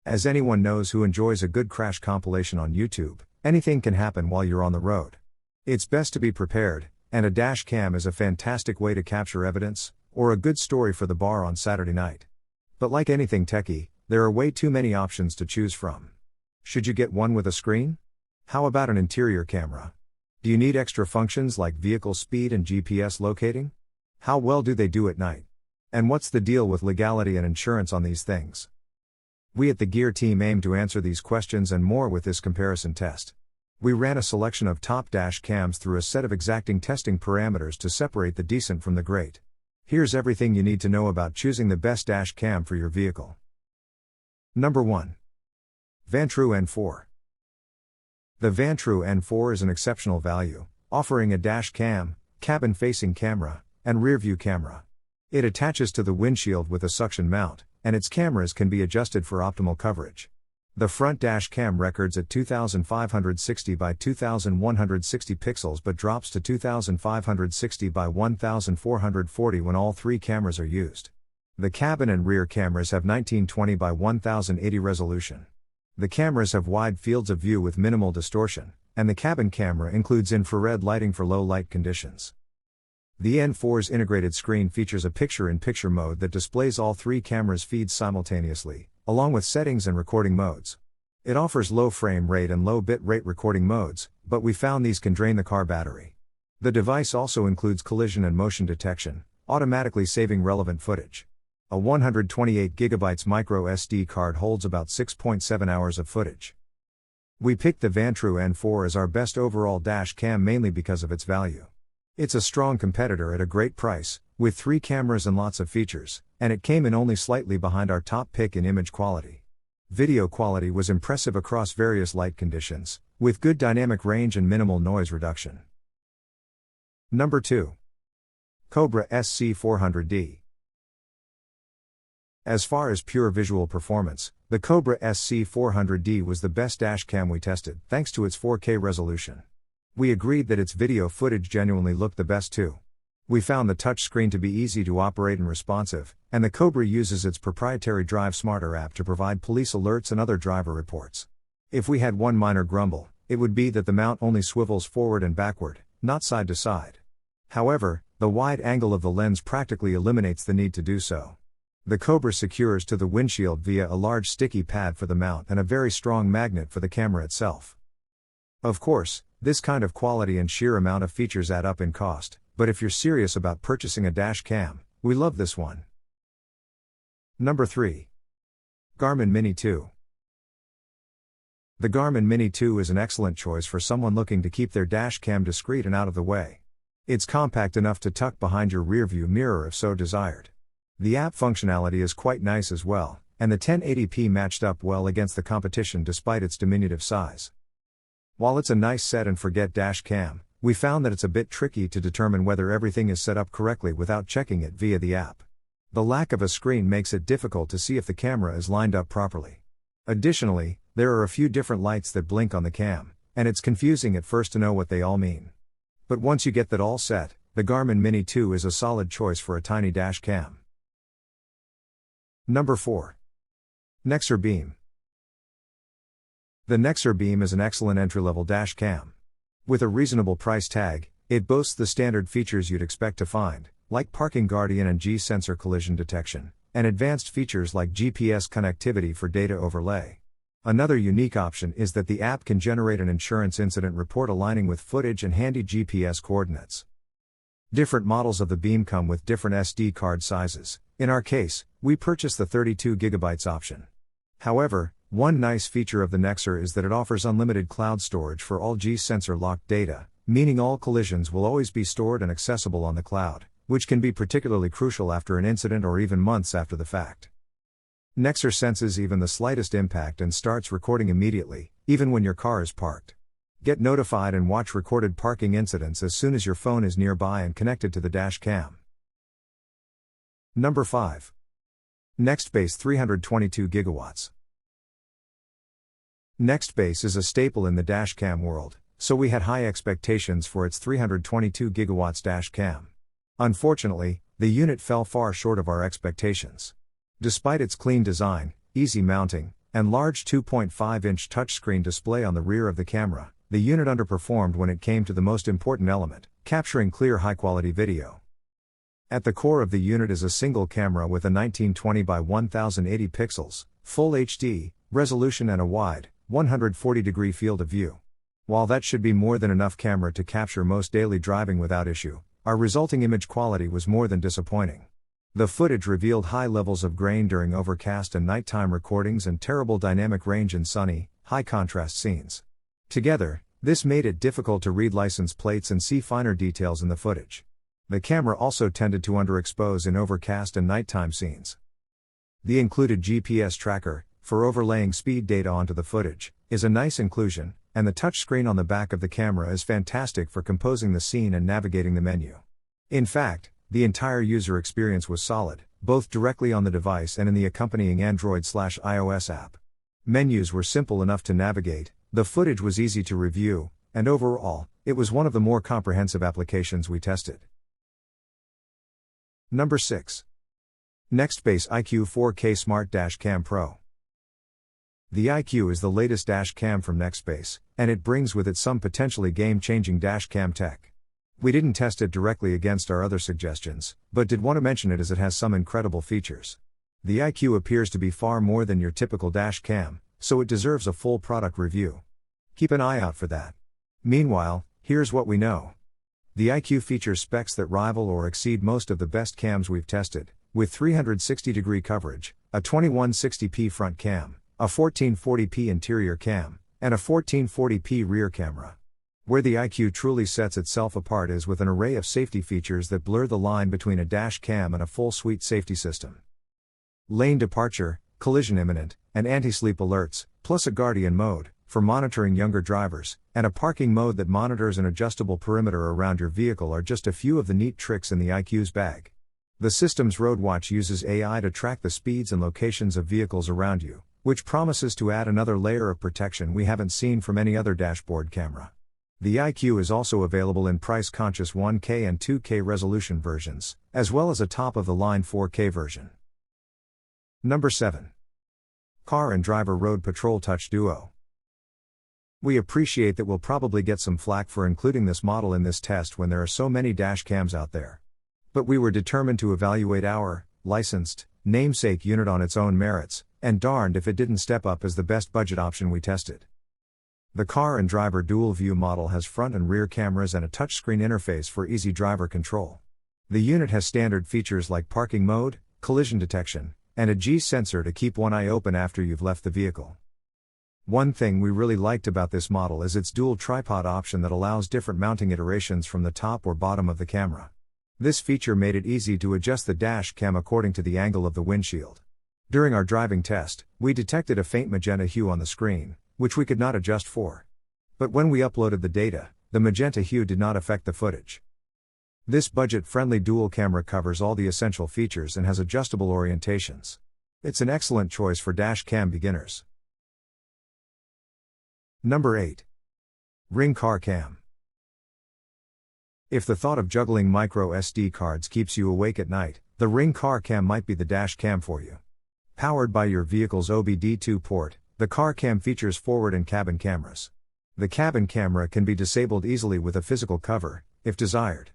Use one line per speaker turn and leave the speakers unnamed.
As anyone knows who enjoys a good crash compilation on YouTube, anything can happen while you're on the road. It's best to be prepared, and a dash cam is a fantastic way to capture evidence, or a good story for the bar on Saturday night. But like anything techie, there are way too many options to choose from. Should you get one with a screen? How about an interior camera? Do you need extra functions like vehicle speed and GPS locating? How well do they do at night? And what's the deal with legality and insurance on these things? We at the Gear team aim to answer these questions and more with this comparison test. We ran a selection of top dash cams through a set of exacting testing parameters to separate the decent from the great. Here's everything you need to know about choosing the best dash cam for your vehicle. Number 1. Vantrue N4. The Vantrue N4 is an exceptional value, offering a dash cam, cabin-facing camera, and rear-view camera. It attaches to the windshield with a suction mount, and its cameras can be adjusted for optimal coverage. The front dash cam records at 2560 by 2160 pixels but drops to 2560 by 1440 when all three cameras are used. The cabin and rear cameras have 1920 by 1080 resolution. The cameras have wide fields of view with minimal distortion, and the cabin camera includes infrared lighting for low light conditions. The N4's integrated screen features a picture-in-picture mode that displays all three cameras' feeds simultaneously, along with settings and recording modes. It offers low frame rate and low bit rate recording modes, but we found these can drain the car battery. The device also includes collision and motion detection, automatically saving relevant footage. A 128GB micro SD card holds about 6.7 hours of footage. We picked the Vantrue N4 as our best overall dash cam mainly because of its value. It's a strong competitor at a great price, with 3 cameras and lots of features, and it came in only slightly behind our top pick in image quality. Video quality was impressive across various light conditions, with good dynamic range and minimal noise reduction. Number 2. Cobra SC400D. As far as pure visual performance, the Cobra SC400D was the best dash cam we tested, thanks to its 4K resolution. We agreed that its video footage genuinely looked the best too. We found the touchscreen to be easy to operate and responsive, and the Cobra uses its proprietary Drive Smarter app to provide police alerts and other driver reports. If we had one minor grumble, it would be that the mount only swivels forward and backward, not side to side. However, the wide angle of the lens practically eliminates the need to do so. The Cobra secures to the windshield via a large sticky pad for the mount and a very strong magnet for the camera itself. Of course, this kind of quality and sheer amount of features add up in cost, but if you're serious about purchasing a dash cam, we love this one. Number 3. Garmin Mini 2. The Garmin Mini 2 is an excellent choice for someone looking to keep their dash cam discreet and out of the way. It's compact enough to tuck behind your rearview mirror if so desired. The app functionality is quite nice as well, and the 1080p matched up well against the competition despite its diminutive size. While it's a nice set and forget dash cam, we found that it's a bit tricky to determine whether everything is set up correctly without checking it via the app. The lack of a screen makes it difficult to see if the camera is lined up properly. Additionally, there are a few different lights that blink on the cam, and it's confusing at first to know what they all mean. But once you get that all set, the Garmin Mini 2 is a solid choice for a tiny dash cam. Number 4. Nexar Beam. The Nexar Beam is an excellent entry-level dash cam. With a reasonable price tag, it boasts the standard features you'd expect to find, like Parking Guardian and G-sensor collision detection, and advanced features like GPS connectivity for data overlay. Another unique option is that the app can generate an insurance incident report aligning with footage and handy GPS coordinates. Different models of the Beam come with different SD card sizes. In our case, we purchased the 32GB option. However, one nice feature of the Nexar is that it offers unlimited cloud storage for all G-sensor locked data, meaning all collisions will always be stored and accessible on the cloud, which can be particularly crucial after an incident or even months after the fact. Nexar senses even the slightest impact and starts recording immediately, even when your car is parked. Get notified and watch recorded parking incidents as soon as your phone is nearby and connected to the dash cam. Number 5. Nextbase 322GB. Nextbase is a staple in the dash cam world, so we had high expectations for its 322GB dash cam. Unfortunately, the unit fell far short of our expectations. Despite its clean design, easy mounting, and large 2.5-inch touchscreen display on the rear of the camera, the unit underperformed when it came to the most important element, capturing clear high-quality video. At the core of the unit is a single camera with a 1920 by 1080 pixels, full HD, resolution and a wide, 140-degree field of view. While that should be more than enough camera to capture most daily driving without issue, our resulting image quality was more than disappointing. The footage revealed high levels of grain during overcast and nighttime recordings and terrible dynamic range in sunny, high-contrast scenes. Together, this made it difficult to read license plates and see finer details in the footage. The camera also tended to underexpose in overcast and nighttime scenes. The included GPS tracker, for overlaying speed data onto the footage, is a nice inclusion, and the touchscreen on the back of the camera is fantastic for composing the scene and navigating the menu. In fact, the entire user experience was solid, both directly on the device and in the accompanying Android/iOS app. Menus were simple enough to navigate, the footage was easy to review, and overall, it was one of the more comprehensive applications we tested. Number 6. Nextbase iQ 4K Smart Dash Cam Pro. The iQ is the latest dash cam from Nextbase, and it brings with it some potentially game-changing dash cam tech. We didn't test it directly against our other suggestions, but did want to mention it as it has some incredible features. The iQ appears to be far more than your typical dash cam, so it deserves a full product review. Keep an eye out for that. Meanwhile, here's what we know. The iQ features specs that rival or exceed most of the best cams we've tested, with 360-degree coverage, a 2160p front cam, a 1440p interior cam, and a 1440p rear camera. Where the iQ truly sets itself apart is with an array of safety features that blur the line between a dash cam and a full suite safety system. Lane departure, collision imminent, and anti-sleep alerts, plus a Guardian mode, for monitoring younger drivers, and a parking mode that monitors an adjustable perimeter around your vehicle are just a few of the neat tricks in the iQ's bag. The system's Road Watch uses AI to track the speeds and locations of vehicles around you, which promises to add another layer of protection we haven't seen from any other dashboard camera. The iQ is also available in price-conscious 1K and 2K resolution versions, as well as a top-of-the-line 4K version. Number 7. Car and Driver Road Patrol Touch Duo. We appreciate that we'll probably get some flack for including this model in this test when there are so many dash cams out there. But we were determined to evaluate our licensed namesake unit on its own merits, and darned if it didn't step up as the best budget option we tested. The Car and Driver Dual View model has front and rear cameras and a touchscreen interface for easy driver control. The unit has standard features like parking mode, collision detection, and a G sensor to keep one eye open after you've left the vehicle. One thing we really liked about this model is its dual tripod option that allows different mounting iterations from the top or bottom of the camera. This feature made it easy to adjust the dash cam according to the angle of the windshield. During our driving test, we detected a faint magenta hue on the screen, which we could not adjust for. But when we uploaded the data, the magenta hue did not affect the footage. This budget-friendly dual camera covers all the essential features and has adjustable orientations. It's an excellent choice for dash cam beginners. Number 8. Ring Car Cam. If the thought of juggling micro SD cards keeps you awake at night, the Ring Car Cam might be the dash cam for you. Powered by your vehicle's OBD2 port, the car cam features forward and cabin cameras. The cabin camera can be disabled easily with a physical cover, if desired.